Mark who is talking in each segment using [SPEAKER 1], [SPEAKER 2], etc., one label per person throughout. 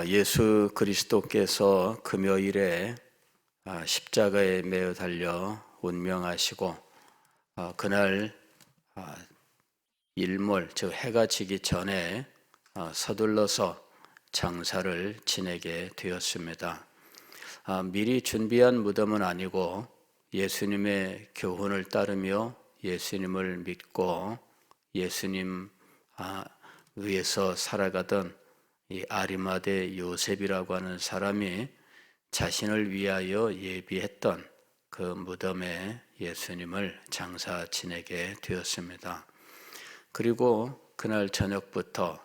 [SPEAKER 1] 예수 그리스도께서 금요일에 십자가에 매어 달려 운명하시고 그날 일몰, 즉 해가 지기 전에 서둘러서 장사를 지내게 되었습니다. 미리 준비한 무덤은 아니고 예수님의 교훈을 따르며 예수님을 믿고 예수님 위에서 살아가던 이 아리마대 요셉이라고 하는 사람이 자신을 위하여 예비했던 그 무덤에 예수님을 장사 지내게 되었습니다. 그리고 그날 저녁부터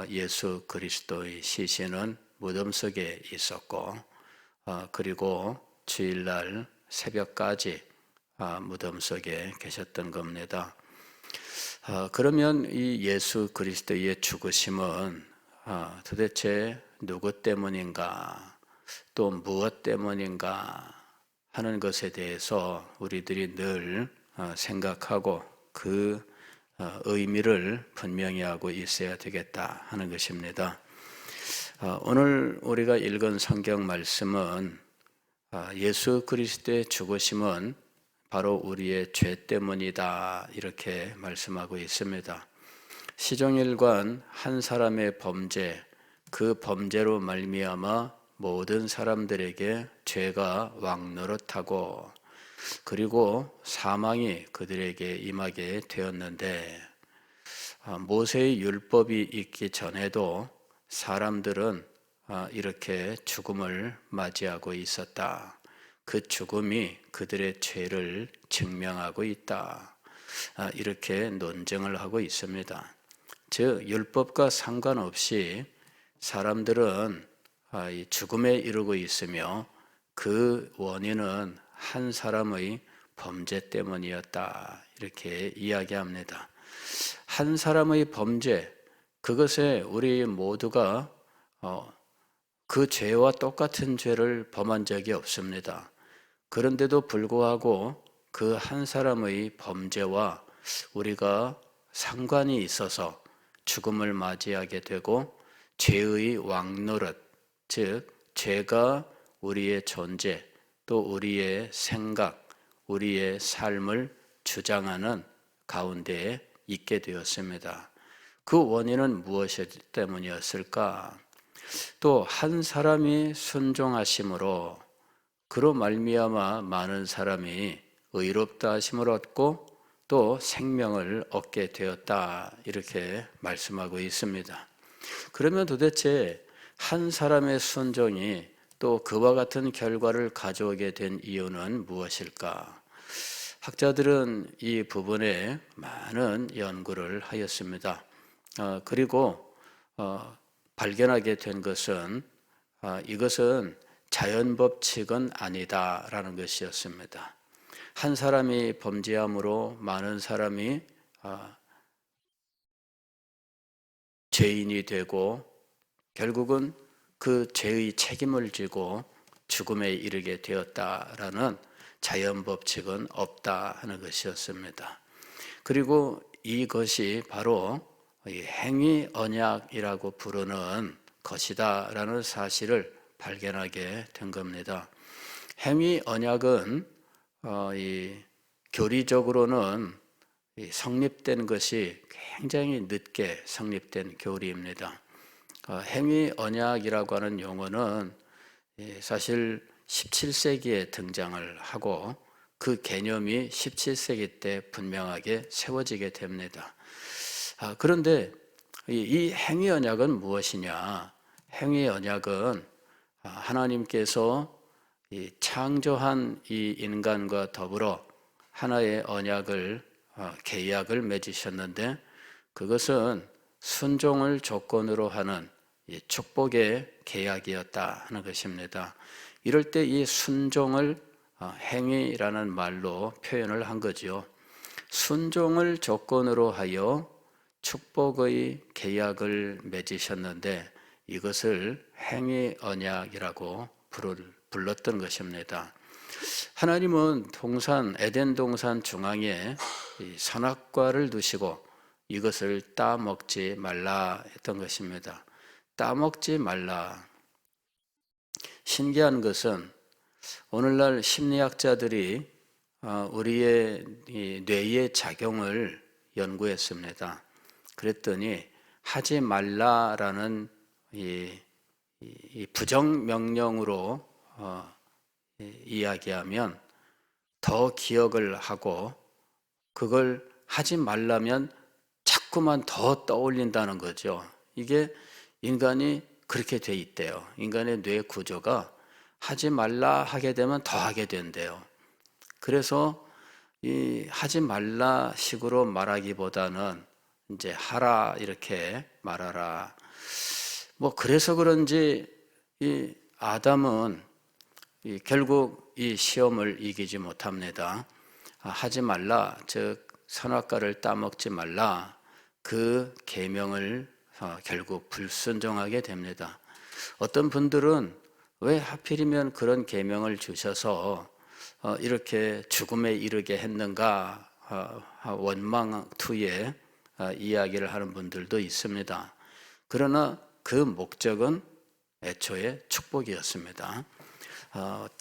[SPEAKER 1] 예수 그리스도의 시신은 무덤 속에 있었고 그리고 주일날 새벽까지 무덤 속에 계셨던 겁니다. 그러면 이 예수 그리스도의 죽으심은 도대체 누구 때문인가, 또 무엇 때문인가 하는 것에 대해서 우리들이 늘 생각하고 그 의미를 분명히 하고 있어야 되겠다 하는 것입니다. 오늘 우리가 읽은 성경 말씀은 예수 그리스도의 죽으심은 바로 우리의 죄 때문이다 이렇게 말씀하고 있습니다. 시종일관 한 사람의 범죄, 그 범죄로 말미암아 모든 사람들에게 죄가 왕노릇하고 그리고 사망이 그들에게 임하게 되었는데 모세의 율법이 있기 전에도 사람들은 이렇게 죽음을 맞이하고 있었다. 그 죽음이 그들의 죄를 증명하고 있다. 이렇게 논증을 하고 있습니다. 즉 율법과 상관없이 사람들은 이 죽음에 이르고 있으며 그 원인은 한 사람의 범죄 때문이었다 이렇게 이야기합니다. 한 사람의 범죄, 그것에 우리 모두가 그 죄와 똑같은 죄를 범한 적이 없습니다. 그런데도 불구하고 그 한 사람의 범죄와 우리가 상관이 있어서 죽음을 맞이하게 되고 죄의 왕노릇, 즉 죄가 우리의 존재, 또 우리의 생각, 우리의 삶을 주장하는 가운데에 있게 되었습니다. 그 원인은 무엇 때문이었을까? 또 한 사람이 순종하심으로 그로 말미암아 많은 사람이 의롭다 하심을 얻고 또 생명을 얻게 되었다 이렇게 말씀하고 있습니다. 그러면 도대체 한 사람의 순종이 또 그와 같은 결과를 가져오게 된 이유는 무엇일까? 학자들은 이 부분에 많은 연구를 하였습니다. 그리고 발견하게 된 것은 이것은 자연 법칙은 아니다라는 것이었습니다. 한 사람이 범죄함으로 많은 사람이 죄인이 되고 결국은 그 죄의 책임을 지고 죽음에 이르게 되었다라는 자연 법칙은 없다 하는 것이었습니다. 그리고 이것이 바로 행위 언약이라고 부르는 것이다라는 사실을 발견하게 된 겁니다. 행위 언약은 교리적으로는 성립된 것이 굉장히 늦게 성립된 교리입니다. 행위 언약이라고 하는 용어는 사실 17세기에 등장을 하고 그 개념이 17세기 때 분명하게 세워지게 됩니다. 그런데 이 행위 언약은 무엇이냐? 행위 언약은 하나님께서 이 창조한 이 인간과 더불어 하나의 언약을 계약을 맺으셨는데 그것은 순종을 조건으로 하는 이 축복의 계약이었다 하는 것입니다. 이럴 때 이 순종을 행위라는 말로 표현을 한 거지요. 순종을 조건으로 하여 축복의 계약을 맺으셨는데 이것을 행위 언약이라고 불렀던 것입니다. 하나님은 에덴 동산 중앙에 선악과를 두시고 이것을 따먹지 말라 했던 것입니다. 따먹지 말라. 신기한 것은 오늘날 심리학자들이 우리의 이 뇌의 작용을 연구했습니다. 그랬더니 하지 말라라는 이 부정 명령으로 이야기하면 더 기억을 하고, 그걸 하지 말라면 자꾸만 더 떠올린다는 거죠. 이게 인간이 그렇게 돼 있대요. 인간의 뇌 구조가 하지 말라 하게 되면 더 하게 된대요. 그래서 이 하지 말라 식으로 말하기보다는 이제 하라 이렇게 말하라. 그래서 그런지 이 아담은 결국 이 시험을 이기지 못합니다. 하지 말라, 즉 선악과를 따먹지 말라, 그 계명을 결국 불순종하게 됩니다. 어떤 분들은 왜 하필이면 그런 계명을 주셔서 이렇게 죽음에 이르게 했는가 원망투에 이야기를 하는 분들도 있습니다. 그러나 그 목적은 애초에 축복이었습니다.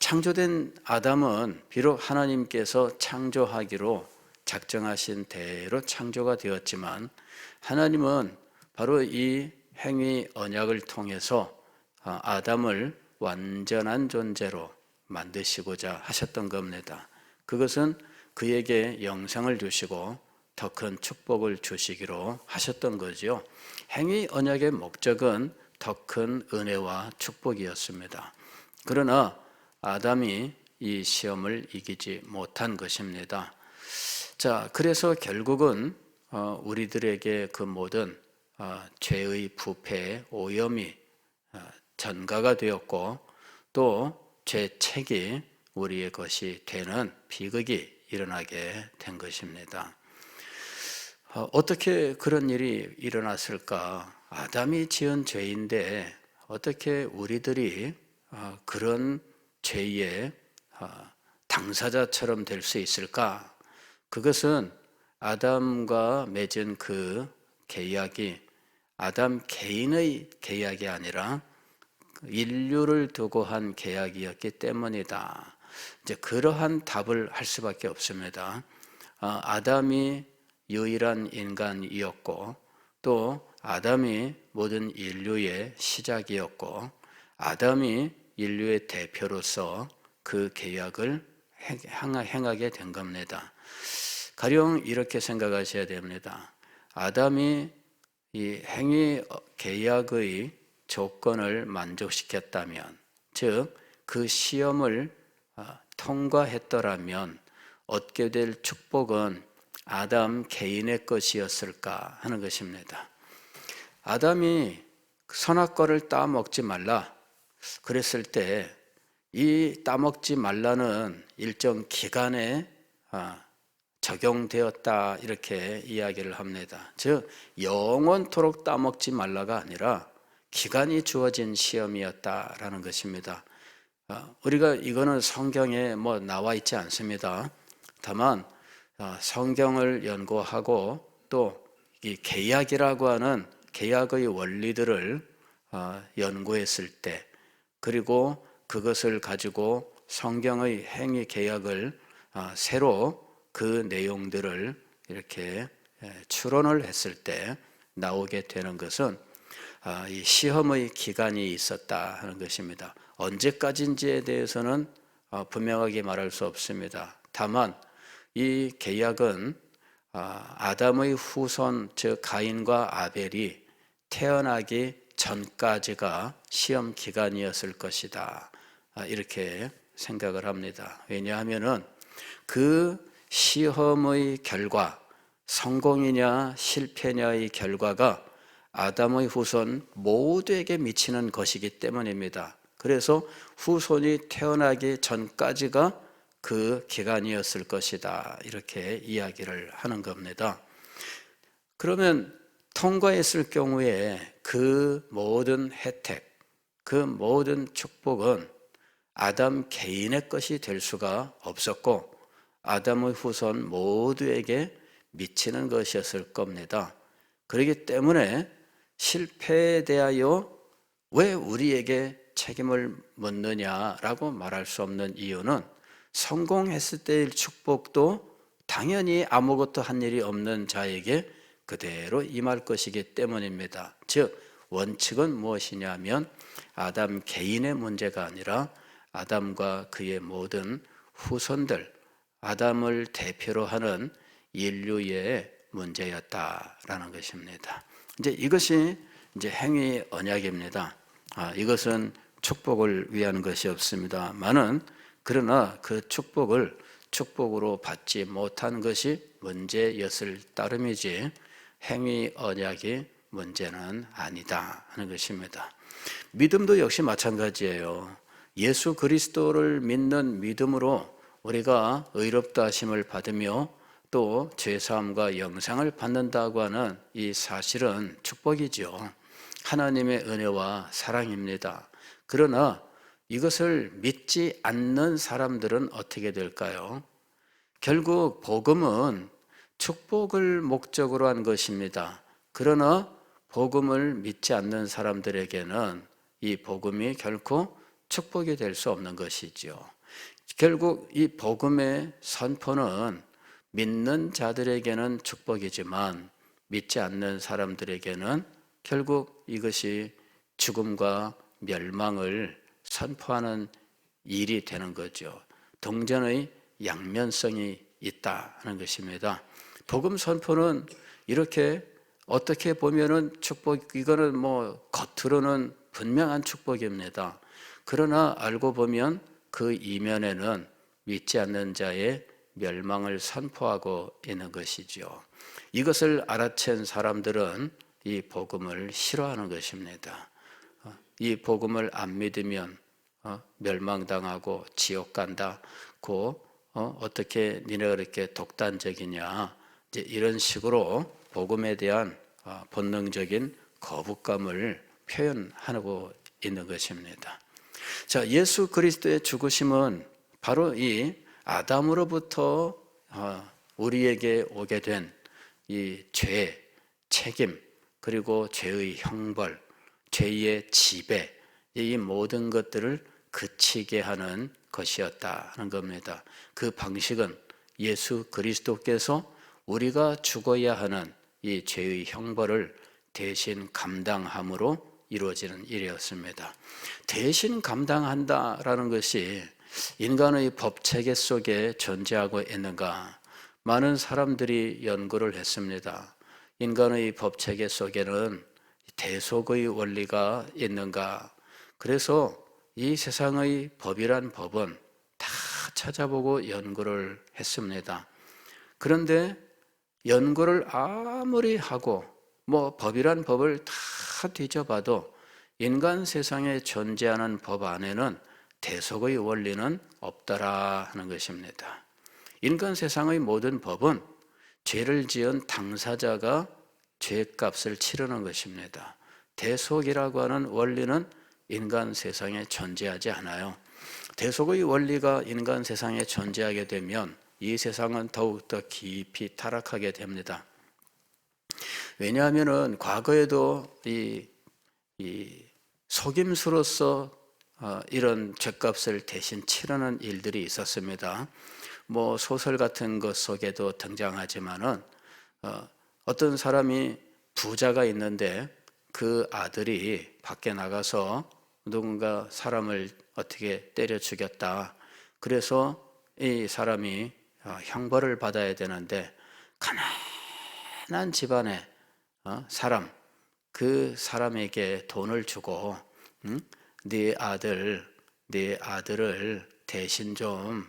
[SPEAKER 1] 창조된 아담은 비록 하나님께서 창조하기로 작정하신 대로 창조가 되었지만, 하나님은 바로 이 행위 언약을 통해서 아담을 완전한 존재로 만드시고자 하셨던 겁니다. 그것은 그에게 영생을 주시고 더 큰 축복을 주시기로 하셨던 거죠. 행위 언약의 목적은 더 큰 은혜와 축복이었습니다. 그러나 아담이 이 시험을 이기지 못한 것입니다. 자, 그래서 결국은 우리들에게 그 모든 죄의 부패, 오염이 전가가 되었고, 또 죄책이 우리의 것이 되는 비극이 일어나게 된 것입니다. 어떻게 그런 일이 일어났을까? 아담이 지은 죄인데 어떻게 우리들이 그런 죄의 당사자처럼 될 수 있을까? 그것은 아담과 맺은 그 계약이 아담 개인의 계약이 아니라 인류를 두고 한 계약이었기 때문이다. 이제 그러한 답을 할 수밖에 없습니다. 아담이 유일한 인간이었고, 또 아담이 모든 인류의 시작이었고, 아담이 인류의 대표로서 그 계약을 행하게 된 겁니다. 가령 이렇게 생각하셔야 됩니다. 아담이 이 행위 계약의 조건을 만족시켰다면, 즉 그 시험을 통과했더라면 얻게 될 축복은 아담 개인의 것이었을까 하는 것입니다. 아담이 선악과를 따먹지 말라 그랬을 때 이 따먹지 말라는 일정 기간에 적용되었다 이렇게 이야기를 합니다. 즉 영원토록 따먹지 말라가 아니라 기간이 주어진 시험이었다라는 것입니다. 우리가 이거는 성경에 나와 있지 않습니다. 다만 성경을 연구하고 또 이 계약이라고 하는 계약의 원리들을 연구했을 때, 그리고 그것을 가지고 성경의 행위 계약을 새로 그 내용들을 이렇게 추론을 했을 때 나오게 되는 것은 이 시험의 기간이 있었다 하는 것입니다. 언제까지인지에 대해서는 분명하게 말할 수 없습니다. 다만 이 계약은 아담의 후손, 즉 가인과 아벨이 태어나기 전까지가 시험 기간이었을 것이다, 이렇게 생각을 합니다. 왜냐하면은 그 시험의 결과, 성공이냐 실패냐의 결과가 아담의 후손 모두에게 미치는 것이기 때문입니다. 그래서 후손이 태어나기 전까지가 그 기간이었을 것이다, 이렇게 이야기를 하는 겁니다. 그러면 통과했을 경우에 그 모든 혜택, 그 모든 축복은 아담 개인의 것이 될 수가 없었고 아담의 후손 모두에게 미치는 것이었을 겁니다. 그렇기 때문에 실패에 대하여 왜 우리에게 책임을 묻느냐라고 말할 수 없는 이유는 성공했을 때의 축복도 당연히 아무것도 한 일이 없는 자에게 그대로 임할 것이기 때문입니다. 즉 원칙은 무엇이냐면 아담 개인의 문제가 아니라 아담과 그의 모든 후손들, 아담을 대표로 하는 인류의 문제였다라는 것입니다. 이제 이것이 이제 행위 언약입니다. 이것은 축복을 위한 것이 없습니다만은 그러나 그 축복을 축복으로 받지 못한 것이 문제였을 따름이지 행위 언약이 문제는 아니다 하는 것입니다. 믿음도 역시 마찬가지예요. 예수 그리스도를 믿는 믿음으로 우리가 의롭다 하심을 받으며 또 죄사함과 영생을 받는다고 하는 이 사실은 축복이죠. 하나님의 은혜와 사랑입니다. 그러나 이것을 믿지 않는 사람들은 어떻게 될까요? 결국 복음은 축복을 목적으로 한 것입니다. 그러나 복음을 믿지 않는 사람들에게는 이 복음이 결코 축복이 될 수 없는 것이죠. 결국 이 복음의 선포는 믿는 자들에게는 축복이지만 믿지 않는 사람들에게는 결국 이것이 죽음과 멸망을 선포하는 일이 되는 거죠. 동전의 양면성이 있다는 것입니다. 복음 선포는 이렇게 어떻게 보면은 축복, 이거는 뭐 겉으로는 분명한 축복입니다. 그러나 알고 보면 그 이면에는 믿지 않는 자의 멸망을 선포하고 있는 것이죠. 이것을 알아챈 사람들은 이 복음을 싫어하는 것입니다. 이 복음을 안 믿으면 멸망당하고 지옥 간다고 어떻게 니네가 그렇게 독단적이냐 이제 이런 식으로 복음에 대한 본능적인 거부감을 표현하고 있는 것입니다. 자, 예수 그리스도의 죽으심은 바로 이 아담으로부터 우리에게 오게 된 이 죄, 책임, 그리고 죄의 형벌, 죄의 지배, 이 모든 것들을 그치게 하는 것이었다는 겁니다. 그 방식은 예수 그리스도께서 우리가 죽어야 하는 이 죄의 형벌을 대신 감당함으로 이루어지는 일이었습니다. 대신 감당한다라는 것이 인간의 법체계 속에 존재하고 있는가? 많은 사람들이 연구를 했습니다. 인간의 법체계 속에는 대속의 원리가 있는가? 그래서 이 세상의 법이란 법은 다 찾아보고 연구를 했습니다. 그런데 연구를 아무리 하고 뭐 법이란 법을 다 뒤져봐도 인간 세상에 존재하는 법 안에는 대속의 원리는 없더라 하는 것입니다. 인간 세상의 모든 법은 죄를 지은 당사자가 죄값을 치르는 것입니다. 대속이라고 하는 원리는 인간 세상에 존재하지 않아요. 대속의 원리가 인간 세상에 존재하게 되면 이 세상은 더욱더 깊이 타락하게 됩니다. 왜냐하면 과거에도 이 속임수로서 이런 죄값을 대신 치르는 일들이 있었습니다. 뭐 소설 같은 것 속에도 등장하지만은 어떤 사람이 부자가 있는데 그 아들이 밖에 나가서 누군가 사람을 어떻게 때려 죽였다. 그래서 이 사람이 형벌을 받아야 되는데 가난한 집안의 사람, 그 사람에게 돈을 주고 네 아들을 대신 좀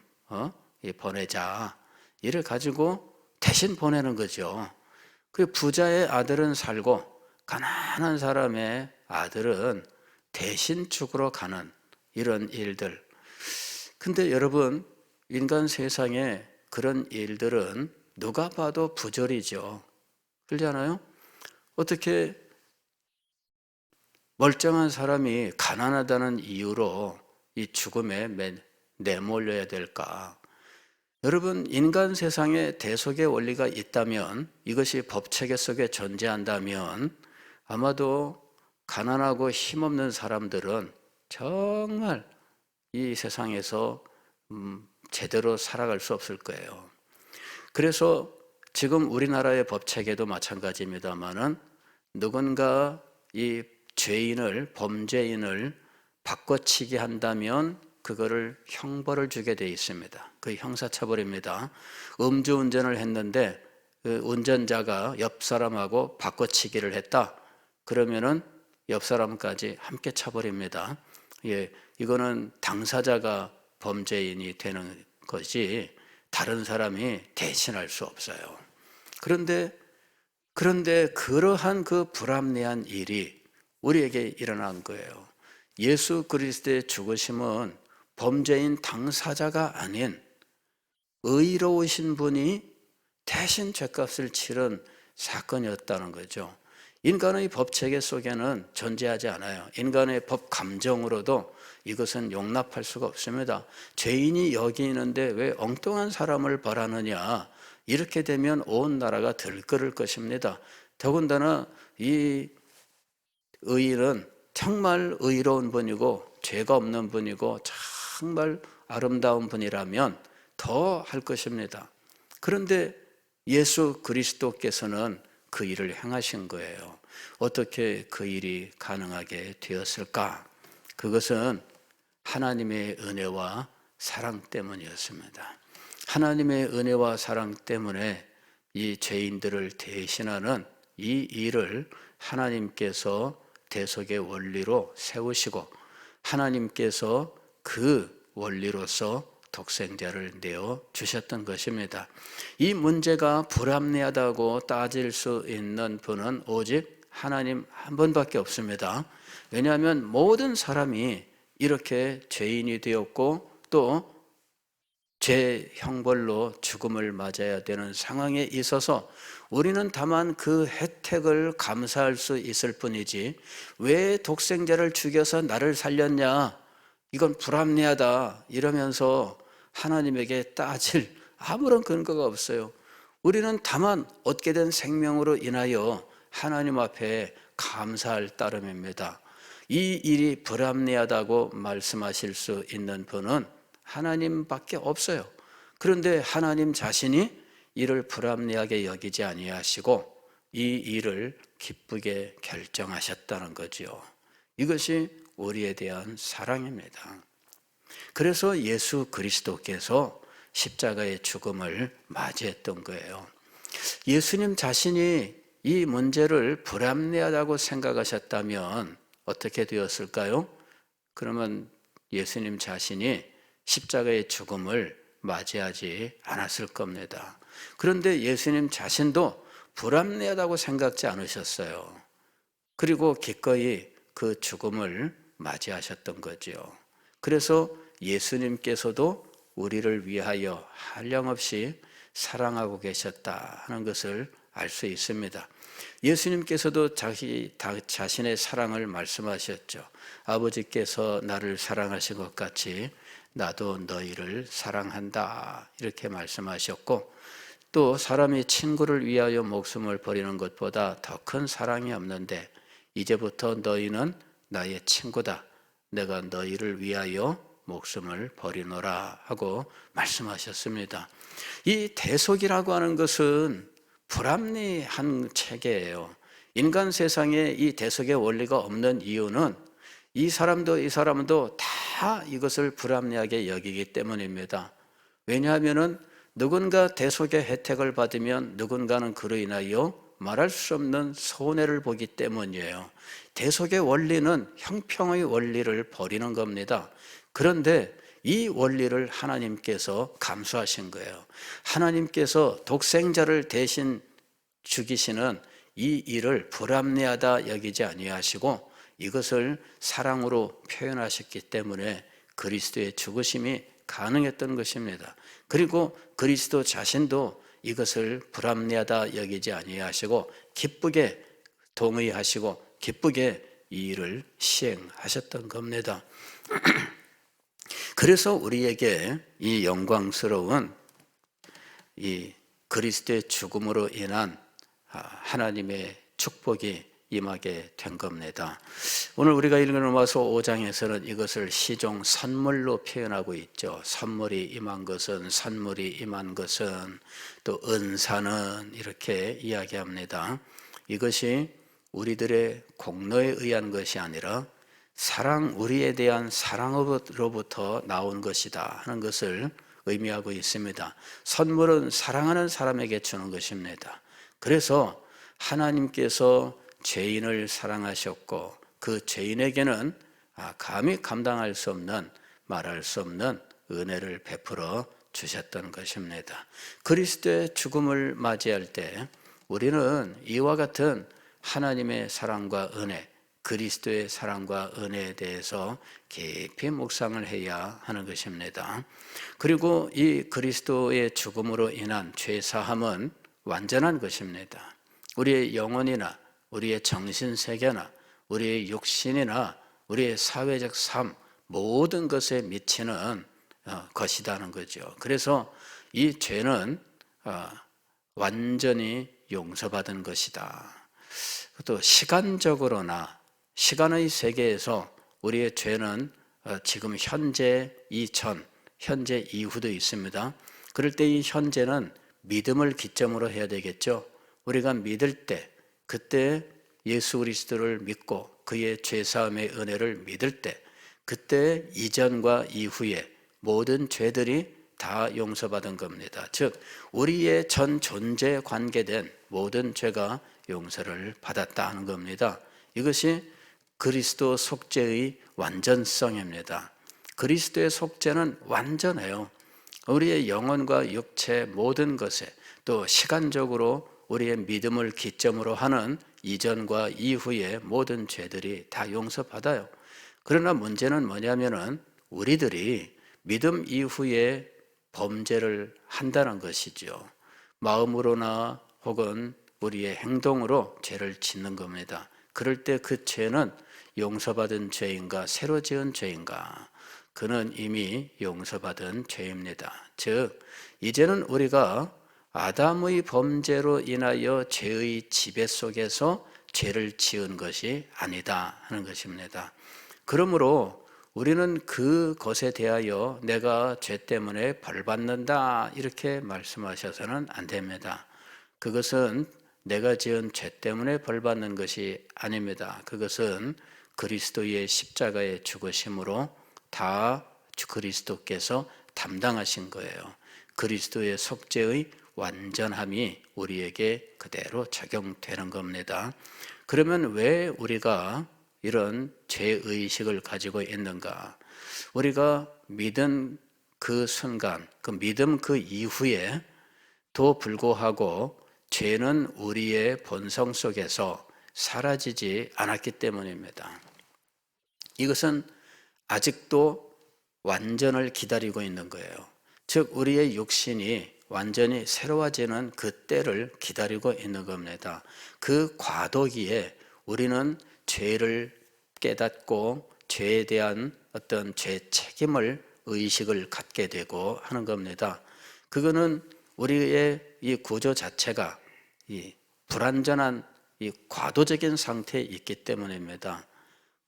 [SPEAKER 1] 보내자. 이를 가지고 대신 보내는 거죠. 그 부자의 아들은 살고 가난한 사람의 아들은 대신 죽으러 가는 이런 일들. 근데 여러분, 인간 세상에 그런 일들은 누가 봐도 부조리죠. 그렇잖아요? 어떻게 멀쩡한 사람이 가난하다는 이유로 이 죽음에 내몰려야 될까? 여러분, 인간 세상에 대속의 원리가 있다면, 이것이 법체계 속에 존재한다면 아마도 가난하고 힘없는 사람들은 정말 이 세상에서 제대로 살아갈 수 없을 거예요. 그래서 지금 우리나라의 법체계도 마찬가지입니다만은 누군가 이 죄인을, 범죄인을 바꿔치기 한다면 그거를 형벌을 주게 돼 있습니다. 그 형사처벌입니다. 음주운전을 했는데 그 운전자가 옆 사람하고 바꿔치기를 했다. 그러면은 옆 사람까지 함께 쳐버립니다. 예, 이거는 당사자가 범죄인이 되는 거지 다른 사람이 대신할 수 없어요. 그런데 그러한 그 불합리한 일이 우리에게 일어난 거예요. 예수 그리스도의 죽으심은 범죄인 당사자가 아닌 의로우신 분이 대신 죄값을 치른 사건이었다는 거죠. 인간의 법체계 속에는 존재하지 않아요. 인간의 법 감정으로도 이것은 용납할 수가 없습니다. 죄인이 여기 있는데 왜 엉뚱한 사람을 벌하느냐. 이렇게 되면 온 나라가 들끓을 것입니다. 더군다나 이 의인은 정말 의로운 분이고 죄가 없는 분이고 정말 아름다운 분이라면 더 할 것입니다. 그런데 예수 그리스도께서는 그 일을 행하신 거예요. 어떻게 그 일이 가능하게 되었을까? 그것은 하나님의 은혜와 사랑 때문이었습니다. 하나님의 은혜와 사랑 때문에 이 죄인들을 대신하는 이 일을 하나님께서 대속의 원리로 세우시고 하나님께서 그 원리로서 독생자를 내어 주셨던 것입니다. 이 문제가 불합리하다고 따질 수 있는 분은 오직 하나님 한 분밖에 없습니다. 왜냐하면 모든 사람이 이렇게 죄인이 되었고 또 죄 형벌로 죽음을 맞아야 되는 상황에 있어서 우리는 다만 그 혜택을 감사할 수 있을 뿐이지 왜 독생자를 죽여서 나를 살렸냐 이건 불합리하다 이러면서 하나님에게 따질 아무런 근거가 없어요. 우리는 다만 얻게 된 생명으로 인하여 하나님 앞에 감사할 따름입니다. 이 일이 불합리하다고 말씀하실 수 있는 분은 하나님밖에 없어요. 그런데 하나님 자신이 이를 불합리하게 여기지 아니하시고 이 일을 기쁘게 결정하셨다는 거죠. 이것이 우리에 대한 사랑입니다. 그래서 예수 그리스도께서 십자가의 죽음을 맞이했던 거예요. 예수님 자신이 이 문제를 불합리하다고 생각하셨다면 어떻게 되었을까요? 그러면 예수님 자신이 십자가의 죽음을 맞이하지 않았을 겁니다. 그런데 예수님 자신도 불합리하다고 생각지 않으셨어요. 그리고 기꺼이 그 죽음을 맞이하셨던 거죠. 그래서 예수님께서도 우리를 위하여 한량없이 사랑하고 계셨다 하는 것을 알 수 있습니다. 예수님께서도 자신의 사랑을 말씀하셨죠. 아버지께서 나를 사랑하신 것 같이 나도 너희를 사랑한다 이렇게 말씀하셨고 또 사람이 친구를 위하여 목숨을 버리는 것보다 더 큰 사랑이 없는데 이제부터 너희는 나의 친구다. 내가 너희를 위하여 목숨을 버리노라 하고 말씀하셨습니다. 이 대속이라고 하는 것은 불합리한 체계예요. 인간 세상에 이 대속의 원리가 없는 이유는 이 사람도 다 이것을 불합리하게 여기기 때문입니다. 왜냐하면 누군가 대속의 혜택을 받으면 누군가는 그로 인하여 말할 수 없는 손해를 보기 때문이에요. 대속의 원리는 형평의 원리를 버리는 겁니다. 그런데 이 원리를 하나님께서 감수하신 거예요. 하나님께서 독생자를 대신 죽이시는 이 일을 불합리하다 여기지 아니하시고 이것을 사랑으로 표현하셨기 때문에 그리스도의 죽으심이 가능했던 것입니다. 그리고 그리스도 자신도 이것을 불합리하다 여기지 아니하시고 기쁘게 동의하시고 기쁘게 이 일을 시행하셨던 겁니다. 그래서 우리에게 이 영광스러운 이 그리스도의 죽음으로 인한 하나님의 축복이 임하게 된 겁니다. 오늘 우리가 읽은 로마서 5장에서는 이것을 시종 선물로 표현하고 있죠. 선물이 임한 것은, 선물이 임한 것은, 또 은사는 이렇게 이야기합니다. 이것이 우리들의 공로에 의한 것이 아니라 우리에 대한 사랑으로부터 나온 것이다 하는 것을 의미하고 있습니다. 선물은 사랑하는 사람에게 주는 것입니다. 그래서 하나님께서 죄인을 사랑하셨고 그 죄인에게는 감히 감당할 수 없는, 말할 수 없는 은혜를 베풀어 주셨던 것입니다. 그리스도의 죽음을 맞이할 때 우리는 이와 같은 하나님의 사랑과 은혜, 그리스도의 사랑과 은혜에 대해서 깊이 묵상을 해야 하는 것입니다. 그리고 이 그리스도의 죽음으로 인한 죄사함은 완전한 것입니다. 우리의 영혼이나 우리의 정신세계나 우리의 육신이나 우리의 사회적 삶, 모든 것에 미치는 것이라는 거죠. 그래서 이 죄는 완전히 용서받은 것이다. 또 시간적으로나 시간의 세계에서 우리의 죄는 지금 현재 이전, 현재 이후도 있습니다. 그럴 때 이 현재는 믿음을 기점으로 해야 되겠죠. 우리가 믿을 때, 그때 예수 그리스도를 믿고 그의 죄사함의 은혜를 믿을 때, 그때 이전과 이후에 모든 죄들이 다 용서받은 겁니다. 즉 우리의 전 존재에 관계된 모든 죄가 용서를 받았다 하는 겁니다. 이것이 그리스도 속죄의 완전성입니다. 그리스도의 속죄는 완전해요. 우리의 영혼과 육체 모든 것에, 또 시간적으로 우리의 믿음을 기점으로 하는 이전과 이후의 모든 죄들이 다 용서받아요. 그러나 문제는 뭐냐면은 우리들이 믿음 이후에 범죄를 한다는 것이죠. 마음으로나 혹은 우리의 행동으로 죄를 짓는 겁니다. 그럴 때 그 죄는 용서받은 죄인가 새로 지은 죄인가? 그는 이미 용서받은 죄입니다. 즉 이제는 우리가 아담의 범죄로 인하여 죄의 지배 속에서 죄를 지은 것이 아니다 하는 것입니다. 그러므로 우리는 그것에 대하여 내가 죄 때문에 벌 받는다 이렇게 말씀하셔서는 안 됩니다. 그것은 내가 지은 죄 때문에 벌 받는 것이 아닙니다. 그것은 그리스도의 십자가의 죽으심으로 다 그리스도께서 담당하신 거예요. 그리스도의 속죄의 완전함이 우리에게 그대로 적용되는 겁니다. 그러면 왜 우리가 이런 죄의식을 가지고 있는가? 우리가 믿은 그 순간, 그 믿음 그 이후에도 불구하고 죄는 우리의 본성 속에서 사라지지 않았기 때문입니다. 이것은 아직도 완전을 기다리고 있는 거예요. 즉 우리의 육신이 완전히 새로워지는 그 때를 기다리고 있는 겁니다. 그 과도기에 우리는 죄를 깨닫고 죄에 대한 어떤 죄 책임을 의식을 갖게 되고 하는 겁니다. 그거는 우리의 이 구조 자체가 이 불완전한 이 과도적인 상태에 있기 때문입니다.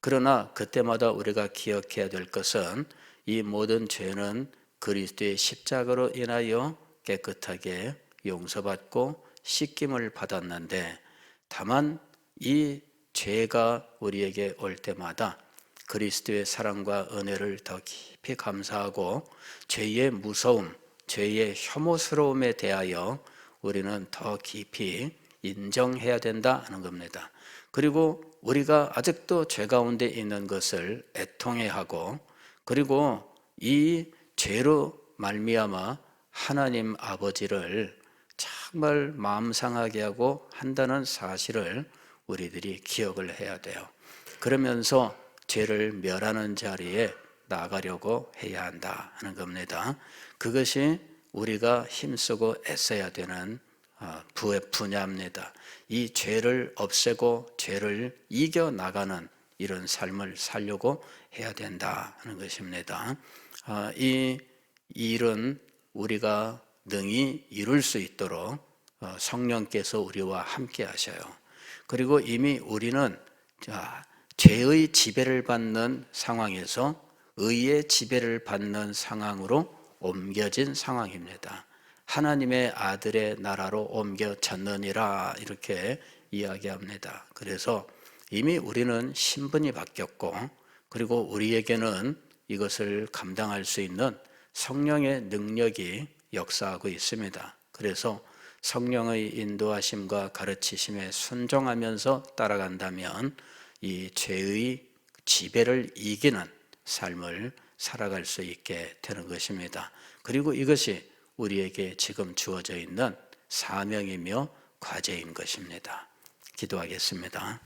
[SPEAKER 1] 그러나 그때마다 우리가 기억해야 될 것은 이 모든 죄는 그리스도의 십자가로 인하여 깨끗하게 용서받고 씻김을 받았는데, 다만 이 죄가 우리에게 올 때마다 그리스도의 사랑과 은혜를 더 깊이 감사하고 죄의 무서움, 죄의 혐오스러움에 대하여 우리는 더 깊이 인정해야 된다 하는 겁니다. 그리고 우리가 아직도 죄 가운데 있는 것을 애통해하고, 그리고 이 죄로 말미암아 하나님 아버지를 정말 마음 상하게 하고 한다는 사실을 우리들이 기억을 해야 돼요. 그러면서 죄를 멸하는 자리에 나가려고 해야 한다 하는 겁니다. 그것이 우리가 힘쓰고 애써야 되는 분야입니다. 이 죄를 없애고 죄를 이겨나가는 이런 삶을 살려고 해야 된다 하는 것입니다. 이 일은 우리가 능히 이룰 수 있도록 성령께서 우리와 함께 하셔요. 그리고 이미 우리는 죄의 지배를 받는 상황에서 의의 지배를 받는 상황으로 옮겨진 상황입니다. 하나님의 아들의 나라로 옮겨졌느니라 이렇게 이야기합니다. 그래서 이미 우리는 신분이 바뀌었고, 그리고 우리에게는 이것을 감당할 수 있는 성령의 능력이 역사하고 있습니다. 그래서 성령의 인도하심과 가르치심에 순종하면서 따라간다면 이 죄의 지배를 이기는 삶을 살아갈 수 있게 되는 것입니다. 그리고 이것이 우리에게 지금 주어져 있는 사명이며 과제인 것입니다. 기도하겠습니다.